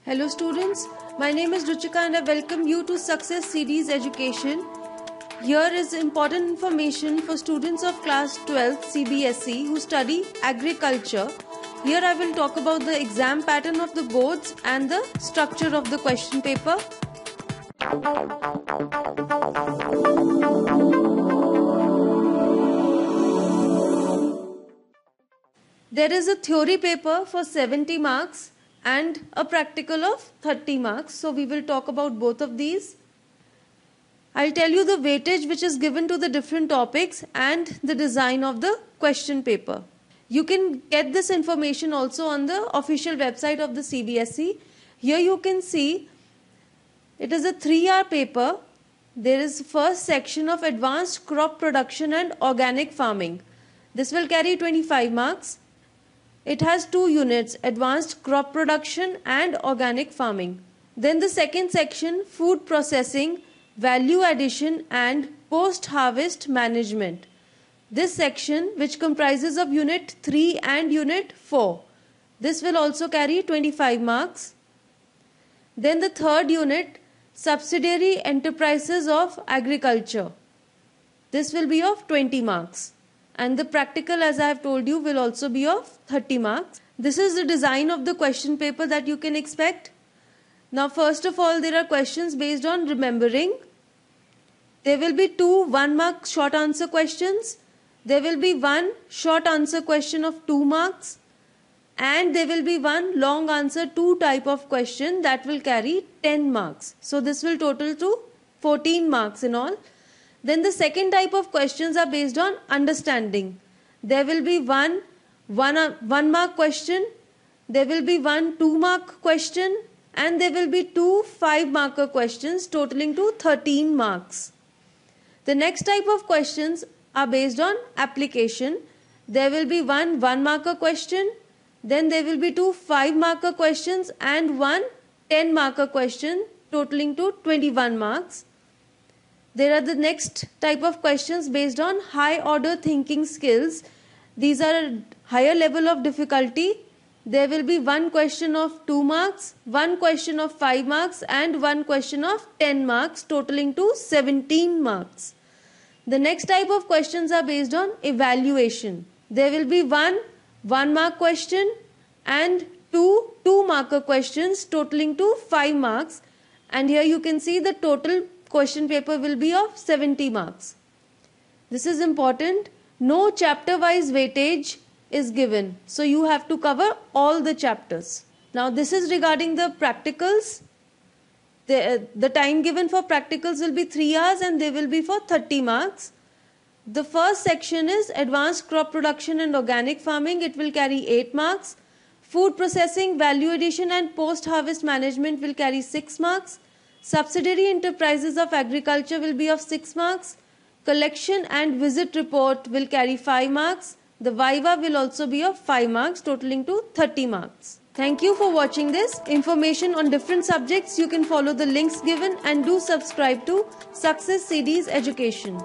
Hello students, my name is Ruchika and I welcome you to Success Series Education. Here is important information for students of class 12 CBSE who study agriculture. Here I will talk about the exam pattern of the boards and the structure of the question paper. There is a theory paper for 70 marks and a practical of 30 marks. So we will talk about both of these. I'll tell you the weightage which is given to the different topics and the design of the question paper. You can get this information also on the official website of the CBSE. Here you can see it is a 3-hour paper. There is first section of advanced crop production and organic farming. This will carry 25 marks. It has 2 units, advanced crop production and organic farming. Then the second section, food processing, value addition and post-harvest management. This section, which comprises of unit 3 and unit 4. This will also carry 25 marks. Then the third unit, subsidiary enterprises of agriculture. This will be of 20 marks. And the practical, as I have told you, will also be of 30 marks. This is the design of the question paper that you can expect. Now, first of all, there are questions based on remembering. There will be 2 1-mark short answer questions. There will be 1 short answer question of 2 marks. And there will be 1 long answer 2 type of question that will carry 10 marks. So, this will total to 14 marks in all. Then the second type of questions are based on understanding. There will be 1 1-mark question, there will be 1 2-mark question and there will be 2 5-marker questions totaling to 13 marks. The next type of questions are based on application. There will be 1 1-marker question, then there will be 2 5-marker questions and 1 10-marker question totaling to 21 marks. There are the next type of questions based on high order thinking skills. These are a higher level of difficulty. There will be 1 question of 2 marks, 1 question of 5 marks and 1 question of 10 marks totaling to 17 marks. The next type of questions are based on evaluation. There will be 1 1-mark question and 2 2-marker questions totaling to 5 marks. And here you can see the total question paper will be of 70 marks. This is important. No chapter wise weightage is given. So you have to cover all the chapters. Now this is regarding the practicals. The time given for practicals will be 3 hours and they will be for 30 marks. The first section is advanced crop production and organic farming. It will carry 8 marks. Food processing, value addition and post-harvest management will carry 6 marks. Subsidiary enterprises of agriculture will be of 6 marks. Collection and visit report will carry 5 marks. The Viva will also be of 5 marks totaling to 30 marks. Thank you for watching this. Information on different subjects you can follow the links given and do subscribe to Success Series Education.